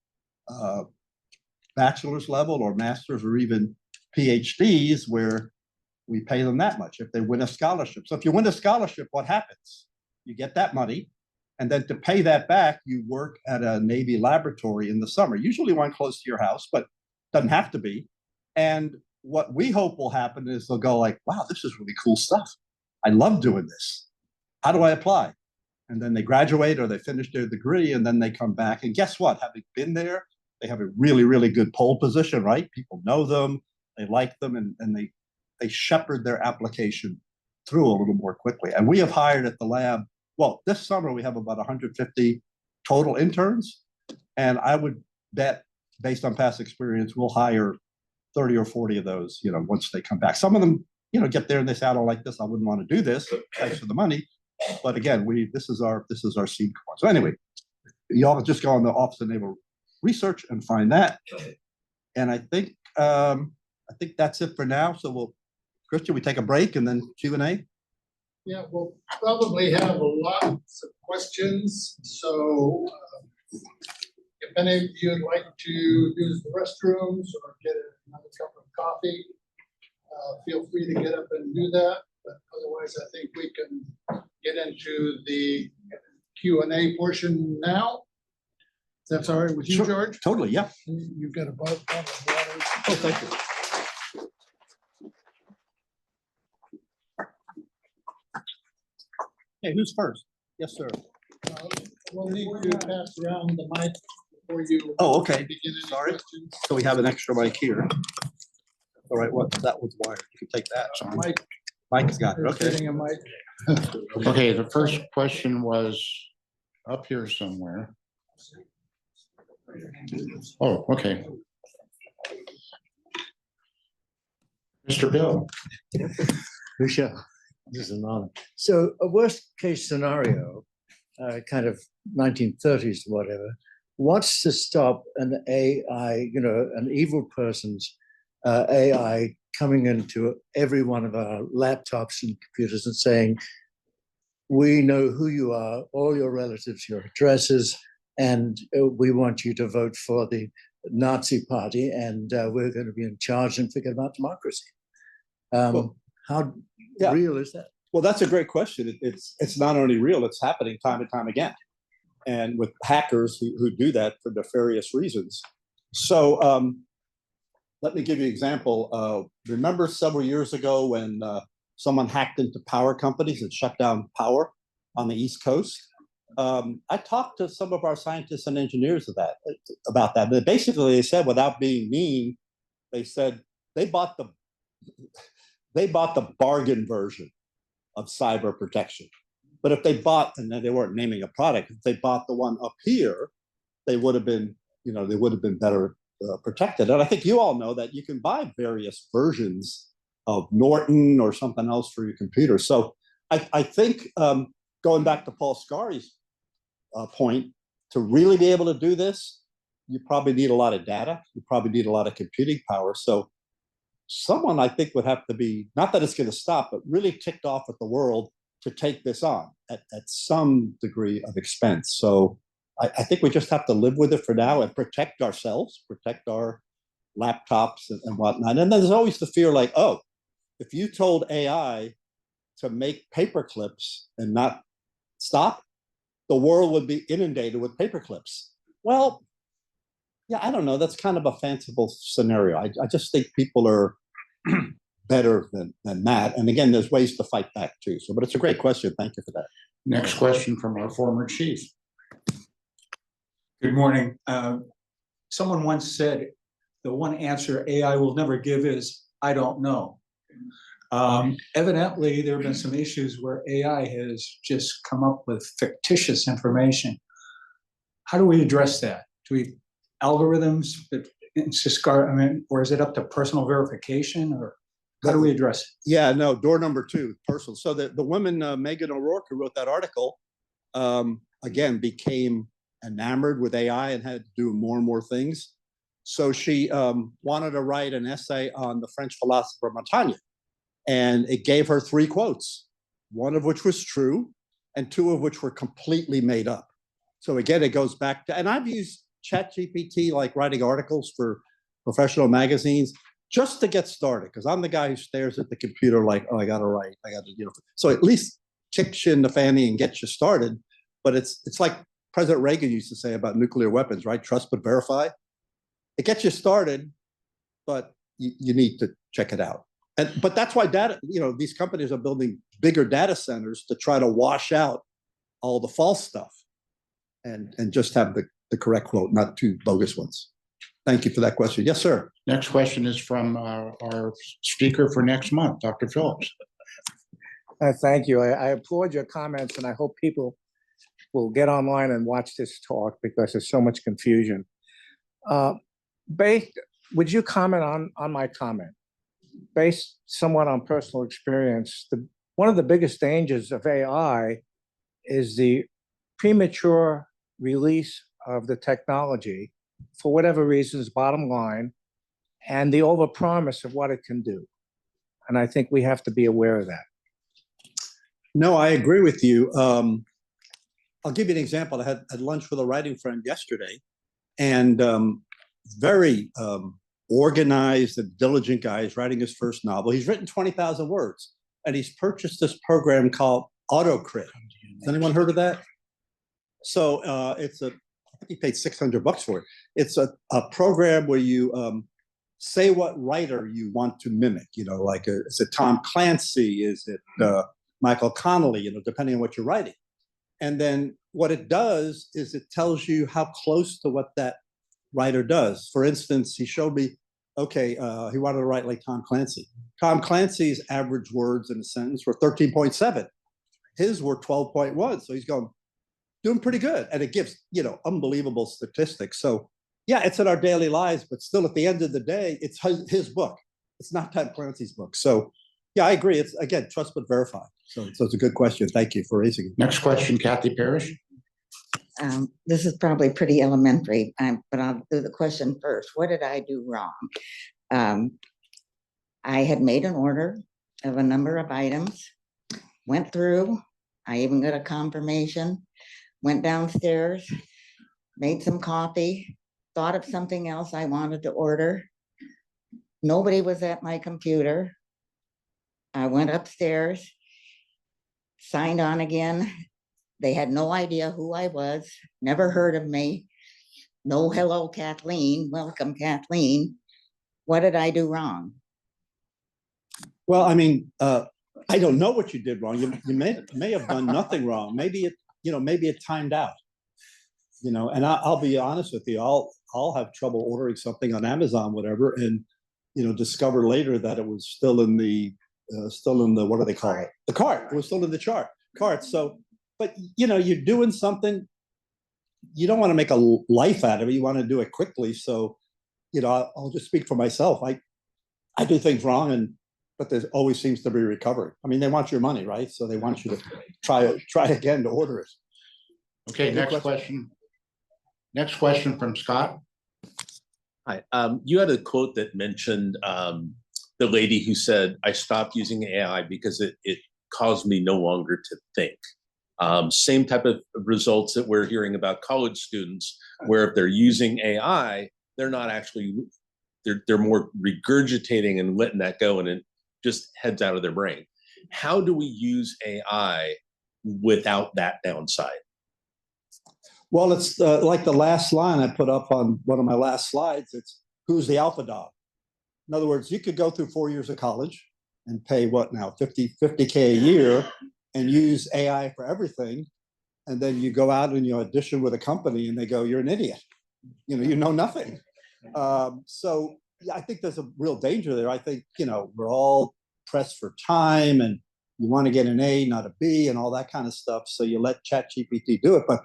bachelor's level or master's or even PhDs, where we pay them that much if they win a scholarship. So if you win a scholarship, what happens? You get that money. And then to pay that back, you work at a Navy laboratory in the summer, usually one close to your house, but doesn't have to be. And what we hope will happen is they'll go like, wow, this is really cool stuff. I love doing this. How do I apply? And then they graduate or they finish their degree, and then they come back. And guess what? Having been there, they have a really, really good pole position, right? People know them, they like them, and they shepherd their application through a little more quickly. And we have hired at the lab, well, this summer we have about 150 total interns. And I would bet, based on past experience, we'll hire 30 or 40 of those, once they come back. Some of them, get there and they say, I don't like this, I wouldn't want to do this. Thanks for the money. But again, this is our seed corn. So anyway, y'all just go on the Office of Naval Research and find that. And I think that's it for now. So Christian, we take a break and then Q&A. Yeah, we'll probably have lots of questions. So if any of you would like to use the restrooms or get another cup of coffee, feel free to get up and do that. But otherwise, I think we can get into the Q&A portion now. That's all right with you, Sure. George? Totally, yeah. You've got a bottle of water. Oh, thank you. Hey, who's first? Yes, sir. We'll need to pass around the mic before you. Oh, okay. Begin any Sorry. questions. So we have an extra mic here. All right, what, that was wired. You can take that. Mike, Mike's got it, okay. getting a mic. Okay, the first question was up here somewhere. Oh, okay. Mr. Bill. Lucia, this is an honor. So a worst case scenario, kind of 1930s, whatever, wants to stop an AI, an evil person's AI coming into every one of our laptops and computers and saying, we know who you are, all your relatives, your addresses, and we want you to vote for the Nazi party, and we're going to be in charge and forget about democracy. How real is that? Well, that's a great question. It's not only real, it's happening time and time again. And with hackers who do that for nefarious reasons. So let me give you an example. Remember several years ago when someone hacked into power companies and shut down power on the East Coast? I talked to some of our scientists and engineers about that. But basically, they said, without being mean, they said they bought the bargain version of cyber protection. But if they bought, and they weren't naming a product, if they bought the one up here, they would have been, better protected. And I think you all know that you can buy various versions of Norton or something else for your computer. So I think going back to Paul Scari's point, to really be able to do this, you probably need a lot of data. You probably need a lot of computing power. So someone, I think, would have to be, not that it's going to stop, but really ticked off at the world to take this on at some degree of expense. So I think we just have to live with it for now and protect ourselves, protect our laptops and whatnot. And then there's always the fear like, oh, if you told AI to make paper clips and not stop, the world would be inundated with paper clips. Well, yeah, I don't know. That's kind of a fanciful scenario. I just think people are better than that. And again, there's ways to fight back too. So, but it's a great question. Thank you for that. Next question from our former chief. Good morning. Someone once said, the one answer AI will never give is, I don't know. Evidently, there have been some issues where AI has just come up with fictitious information. How do we address that? Do we algorithms that or is it up to personal verification, or how do we address it? Yeah, no, door number 2, personal. So the woman, Megan O'Rourke, who wrote that article, again, became enamored with AI and had to do more and more things. So she wanted to write an essay on the French philosopher Montaigne. And it gave her 3 quotes, one of which was true and 2 of which were completely made up. So again, it goes back to, and I've used ChatGPT, like writing articles for professional magazines, just to get started, because I'm the guy who stares at the computer like, oh, I got to write, I got to, so at least kicks you in the fanny and gets you started. But it's like President Reagan used to say about nuclear weapons, right? Trust but verify. It gets you started, but you need to check it out. But that's why data, these companies are building bigger data centers to try to wash out all the false stuff and just have the correct quote, not 2 bogus ones. Thank you for that question. Yes, sir. Next question is from our speaker for next month, Dr. Phillips. Thank you. I applaud your comments, and I hope people will get online and watch this talk because there's so much confusion. Would you comment on my comment? Based somewhat on personal experience, one of the biggest dangers of AI is the premature release of the technology for whatever reasons, bottom line, and the overpromise of what it can do. And I think we have to be aware of that. No, I agree with you. I'll give you an example. I had lunch with a writing friend yesterday, and very organized and diligent guy. He's writing his first novel. He's written 20,000 words, and he's purchased this program called AutoCrit. Has anyone heard of that? So I think he paid $600 for it. It's a program where you say what writer you want to mimic, like, is it Tom Clancy? Is it Michael Connolly, depending on what you're writing. And then what it does is it tells you how close to what that writer does. For instance, he showed me, okay, he wanted to write like Tom Clancy. Tom Clancy's average words in a sentence were 13.7. His were 12.1. So he's doing pretty good. And it gives, unbelievable statistics. So yeah, it's in our daily lives, but still at the end of the day, it's his book. It's not Tom Clancy's book. So yeah, I agree. It's, again, trust but verify. So it's a good question. Thank you for raising it. Next question, Kathy Parrish. This is probably pretty elementary, but I'll do the question first. What did I do wrong? I had made an order of a number of items, went through, I even got a confirmation, went downstairs, made some coffee, thought of something else I wanted to order. Nobody was at my computer. I went upstairs, signed on again. They had no idea who I was, never heard of me. No, hello, Kathleen, welcome, Kathleen. What did I do wrong? Well, I mean, I don't know what you did wrong. You may have done nothing wrong. Maybe it timed out. And I'll be honest with you. I'll have trouble ordering something on Amazon, whatever, and discover later that it was still in the what do they call it? The cart. It was still in the cart. So, but you're doing something. You don't want to make a life out of it. You want to do it quickly. So, I'll just speak for myself. I do things wrong, but there always seems to be recovery. I mean, they want your money, right? So they want you to try again to order it. Okay, next question. Next question from Scott. Hi. You had a quote that mentioned the lady who said, I stopped using AI because it caused me no longer to think. Same type of results that we're hearing about college students, where if they're using AI, they're not actually, they're more regurgitating and letting that go, and it just heads out of their brain. How do we use AI without that downside? Well, it's like the last line I put up on one of my last slides. It's who's the alpha dog? In other words, you could go through 4 years of college and pay what now, $50K a year, and use AI for everything. And then you go out and you audition with a company and they go, you're an idiot. You know nothing. So yeah, I think there's a real danger there. I think, we're all pressed for time and you want to get an A, not a B, and all that kind of stuff. So you let ChatGPT do it. But,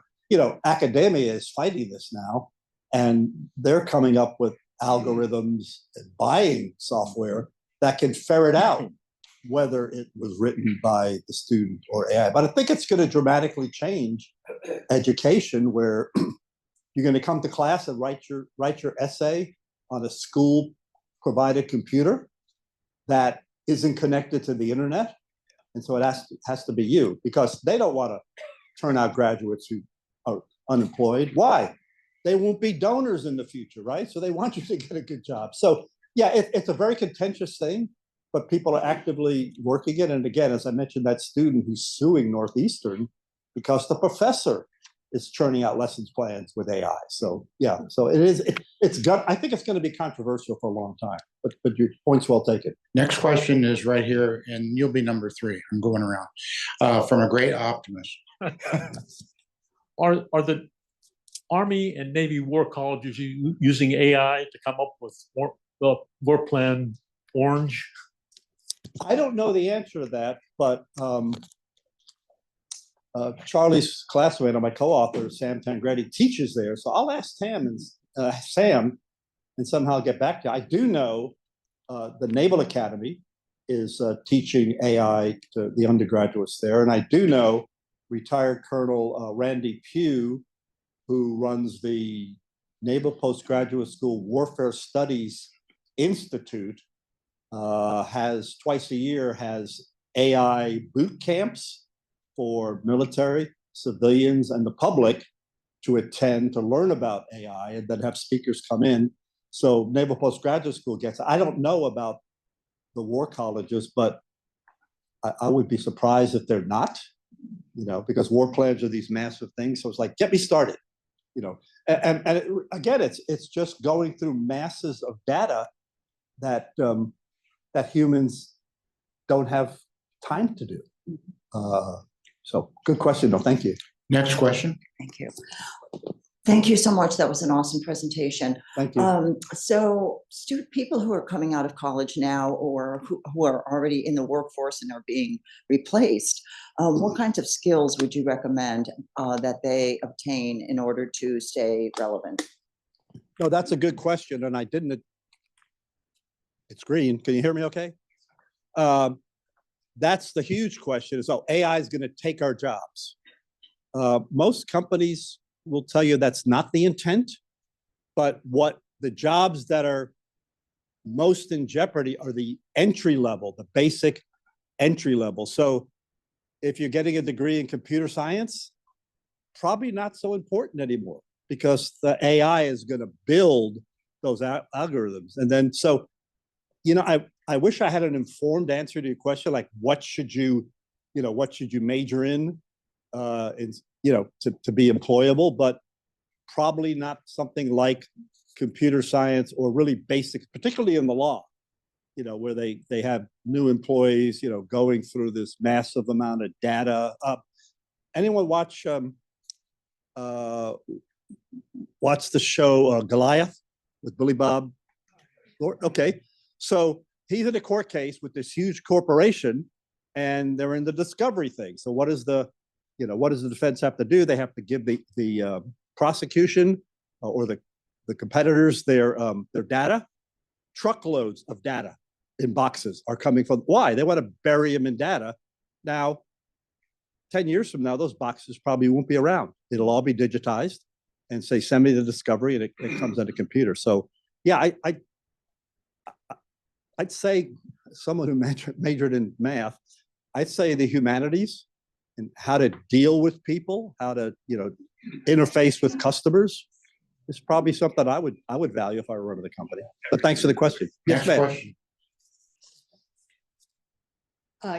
academia is fighting this now, and they're coming up with algorithms and buying software that can ferret out whether it was written by the student or AI. But I think it's going to dramatically change education, where you're going to come to class and write your essay on a school provided computer that isn't connected to the internet. And so it has to be you, because they don't want to turn out graduates who are unemployed. Why? They won't be donors in the future, right? So they want you to get a good job. So yeah, it's a very contentious thing, but people are actively working it. And again, as I mentioned, that student who's suing Northeastern because the professor is churning out lessons plans with AI. So yeah, so I think it's going to be controversial for a long time, but your point's well taken. Next question is right here, and you'll be number 3. I'm going around from a great optimist. Are the Army and Navy war colleges using AI to come up with war plan orange? I don't know the answer to that, but Charlie's classmate and my co-author, Sam Tangretti, teaches there. So I'll ask Sam and somehow get back to you. I do know the Naval Academy is teaching AI to the undergraduates there. And I do know retired Colonel Randy Pugh, who runs the Naval Postgraduate School Warfare Studies Institute, has twice a year has AI boot camps for military, civilians, and the public to attend to learn about AI, and then have speakers come in. So Naval Postgraduate School gets, I don't know about the war colleges, but I would be surprised if they're not, because war plans are these massive things. So it's like, get me started, and again, it's just going through masses of data that that humans don't have time to do. So good question, though. Thank you. Next question. Thank you. Thank you so much. That was an awesome presentation. Thank you. So people who are coming out of college now or who are already in the workforce and are being replaced, what kinds of skills would you recommend that they obtain in order to stay relevant? No, that's a good question, and I didn't. It's green. Can you hear me okay? That's the huge question. So AI is going to take our jobs. Most companies will tell you that's not the intent, but what the jobs that are most in jeopardy are the entry level, the basic entry level. So if you're getting a degree in computer science, probably not so important anymore because the AI is going to build those algorithms. And then, so, you know, I wish I had an informed answer to your question, like what should you major in to be employable, but probably not something like computer science or really basic, particularly in the law, where they have new employees, going through this massive amount of data. Anyone watch the show Goliath with Billy Bob? Okay, so he's in a court case with this huge corporation, and they're in the discovery thing. So what does the defense have to do? They have to give the prosecution or the competitors their data. Truckloads of data in boxes are coming from. Why? They want to bury them in data. Now, 10 years from now, those boxes probably won't be around. It'll all be digitized and say, send me the discovery, and it comes on a computer. So yeah, I'd say someone who majored in math, I'd say the humanities and how to deal with people, how to, interface with customers is probably something I would value if I were running the company. But thanks for the question. Yes, Next ma'am. question.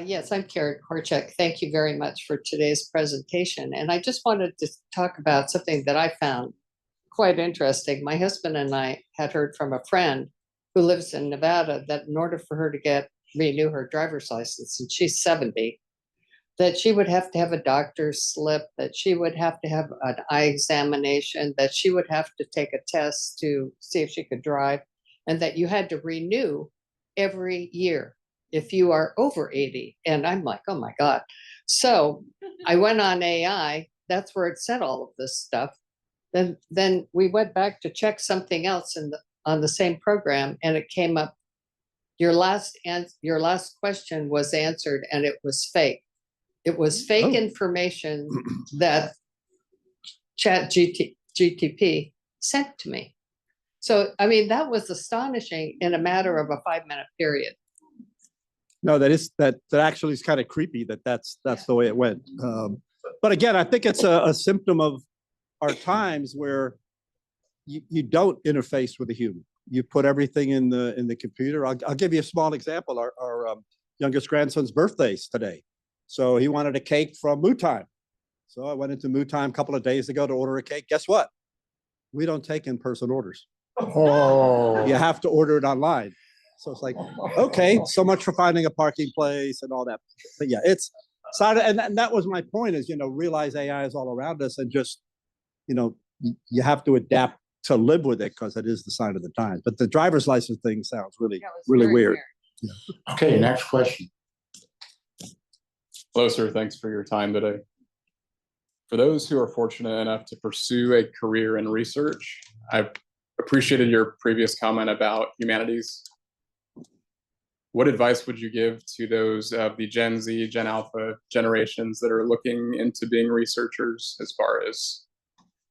Yes, I'm Karen Korchak. Thank you very much for today's presentation. And I just wanted to talk about something that I found quite interesting. My husband and I had heard from a friend who lives in Nevada that in order for her to renew her driver's license, and she's 70, that she would have to have a doctor's slip, that she would have to have an eye examination, that she would have to take a test to see if she could drive, and that you had to renew every year if you are over 80. And I'm like, oh my God. So I went on AI, that's where it said all of this stuff. Then we went back to check something else on the same program, and it came up, your last question was answered and it was fake. It was fake information that GTP sent to me. So, I mean, that was astonishing in a matter of a 5-minute period. No, that actually is kind of creepy that's the way it went. But again, I think it's a symptom of our times where you don't interface with a human. You put everything in the computer. I'll give you a small example. Our youngest grandson's birthday's today. So he wanted a cake from Moo Time. So I went into Moo Time a couple of days ago to order a cake. Guess what? We don't take in-person orders. Oh. You have to order it online. So it's like, okay, so much for finding a parking place and all that. But yeah, it's and that was my point is, realize AI is all around us and just, you have to adapt to live with it because it is the sign of the times. But the driver's license thing sounds really weird. Yeah. Okay, next question. Hello, sir. Thanks for your time today. For those who are fortunate enough to pursue a career in research, I've appreciated your previous comment about humanities. What advice would you give to those of the Gen Z, Gen Alpha generations that are looking into being researchers as far as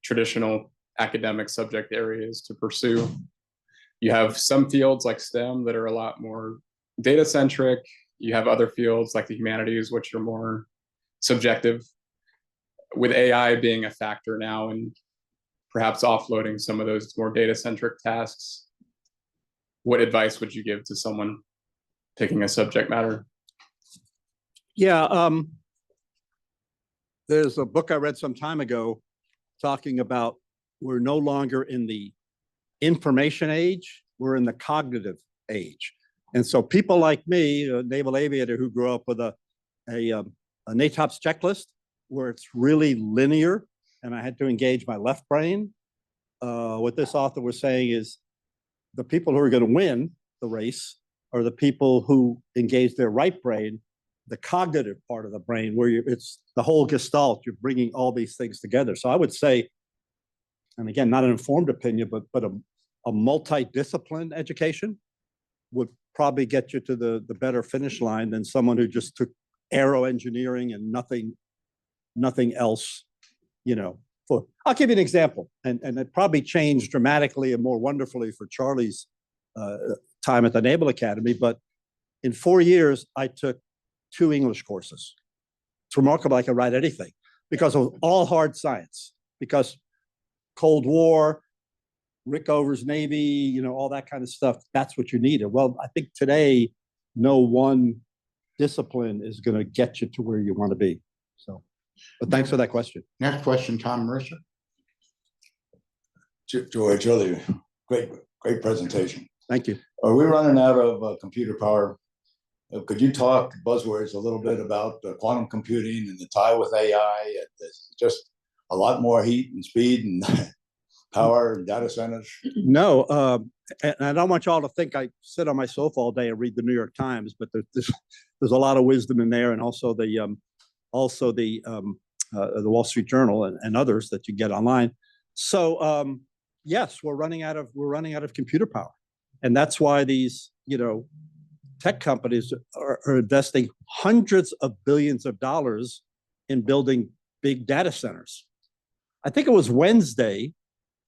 traditional academic subject areas to pursue? You have some fields like STEM that are a lot more data-centric. You have other fields like the humanities, which are more subjective. With AI being a factor now and perhaps offloading some of those more data-centric tasks, what advice would you give to someone picking a subject matter? Yeah, there's a book I read some time ago talking about we're no longer in the information age, we're in the cognitive age. And so people like me, a naval aviator who grew up with a NATOPS checklist where it's really linear and I had to engage my left brain. What this author was saying is the people who are going to win the race are the people who engage their right brain, the cognitive part of the brain, where it's the whole gestalt. You're bringing all these things together. So I would say, and again, not an informed opinion, but a multi-discipline education would probably get you to the better finish line than someone who just took aero engineering and nothing else, you know. I'll give you an example, and it probably changed dramatically and more wonderfully for Charlie's time at the Naval Academy, but in 4 years, I took 2 English courses. It's remarkable I could write anything because it was all hard science, because Cold War, Rickover's Navy, you know, all that kind of stuff, that's what you needed. Well, I think today, no one discipline is going to get you to where you want to be. So, but thanks for that question. Next question, Tom Mercer. George, really great presentation. Thank you. Are we running out of computer power? Could you talk buzzwords a little bit about quantum computing and the tie with AI? There's just a lot more heat and speed and power and data centers. No, and I don't want y'all to think I sit on my sofa all day and read the New York Times, but there's a lot of wisdom in there, and also the Wall Street Journal and others that you get online. So yes, we're running out of computer power, and that's why these tech companies are investing hundreds of billions of dollars in building big data centers. I think it was Wednesday,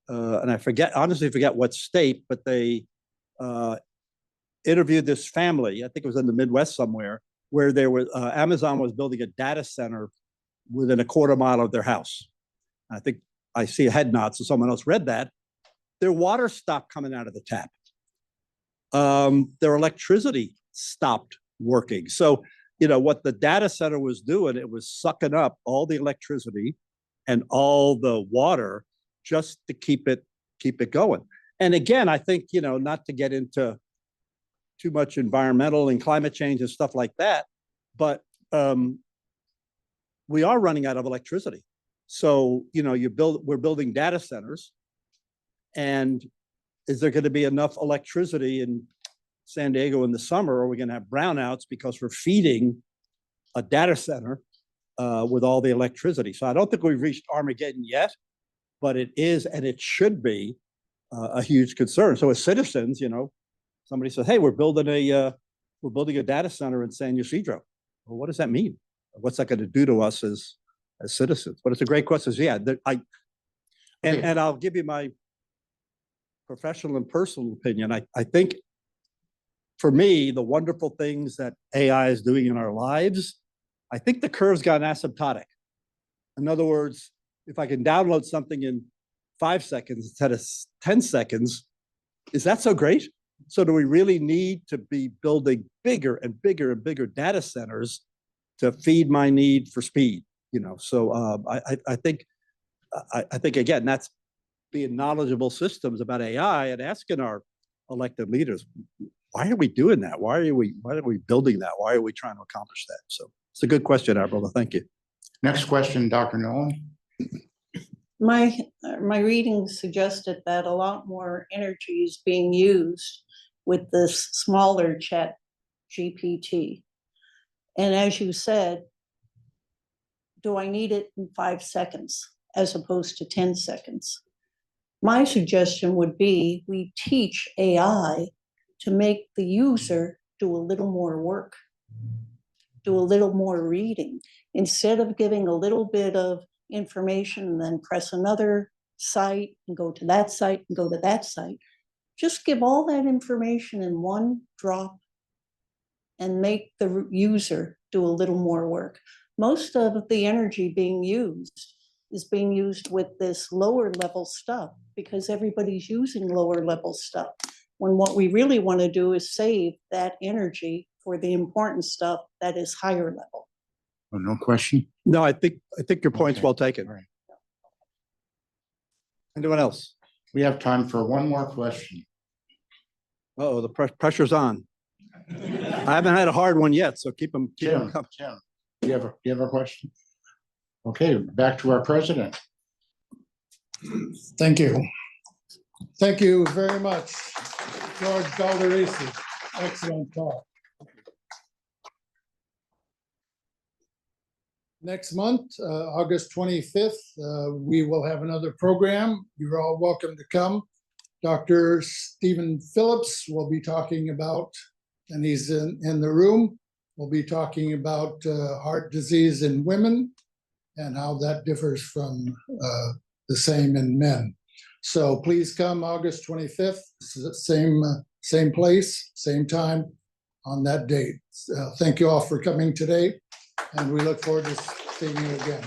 and I honestly forget what state, but they interviewed this family. I think it was in the Midwest somewhere, where Amazon was building a data center within a quarter mile of their house. I think I see a head nod, so someone else read that. Their water stopped coming out of the tap. Their electricity stopped working. So, what the data center was doing, it was sucking up all the electricity and all the water just to keep it going. And again, I think, not to get into too much environmental and climate change and stuff like that, but we are running out of electricity. So, we're building data centers, and is there going to be enough electricity in San Diego in the summer? Or are we going to have brownouts because we're feeding a data center with all the electricity? So I don't think we've reached Armageddon yet, but it is, and it should be a huge concern. So as citizens, somebody says, "Hey, we're building a data center in San Ysidro." Well, what does that mean? What's that going to do to us as citizens? But it's a great question. Yeah, and I'll give you my professional and personal opinion. I think for me, the wonderful things that AI is doing in our lives, I think the curve's gotten asymptotic. In other words, if I can download something in 5 seconds instead of 10 seconds, is that so great? So do we really need to be building bigger and bigger and bigger data centers to feed my need for speed? So I think again, that's being knowledgeable systems about AI and asking our elected leaders, why are we doing that? Why are we building that? Why are we trying to accomplish that? So it's a good question, our brother. Thank you. Next question, Dr. Nolan. My reading suggested that a lot more energy is being used with this smaller chat GPT. And as you said, do I need it in 5 seconds as opposed to 10 seconds? My suggestion would be we teach AI to make the user do a little more work, do a little more reading. Instead of giving a little bit of information and then press another site and go to that site and go to that site, just give all that information in one drop and make the user do a little more work. Most of the energy being used is being used with this lower level stuff because everybody's using lower level stuff, when what we really want to do is save that energy for the important stuff that is higher level. Oh, no question? No, I think your point's well taken. All right. Anyone else? We have time for one more question. Uh-oh, the pressure's on. I haven't had a hard one yet, so keep them Jim, coming. Jim, do you have a question? Okay, back to our president. Thank you. Thank you very much, George Galdorisi. Excellent talk. Next month, August 25th, we will have another program. You're all welcome to come. Dr. Stephen Phillips will be talking about, and he's in the room, we'll be talking about heart disease in women and how that differs from the same in men. So please come August 25th, same place, same time on that date. Thank you all for coming today, and we look forward to seeing you again.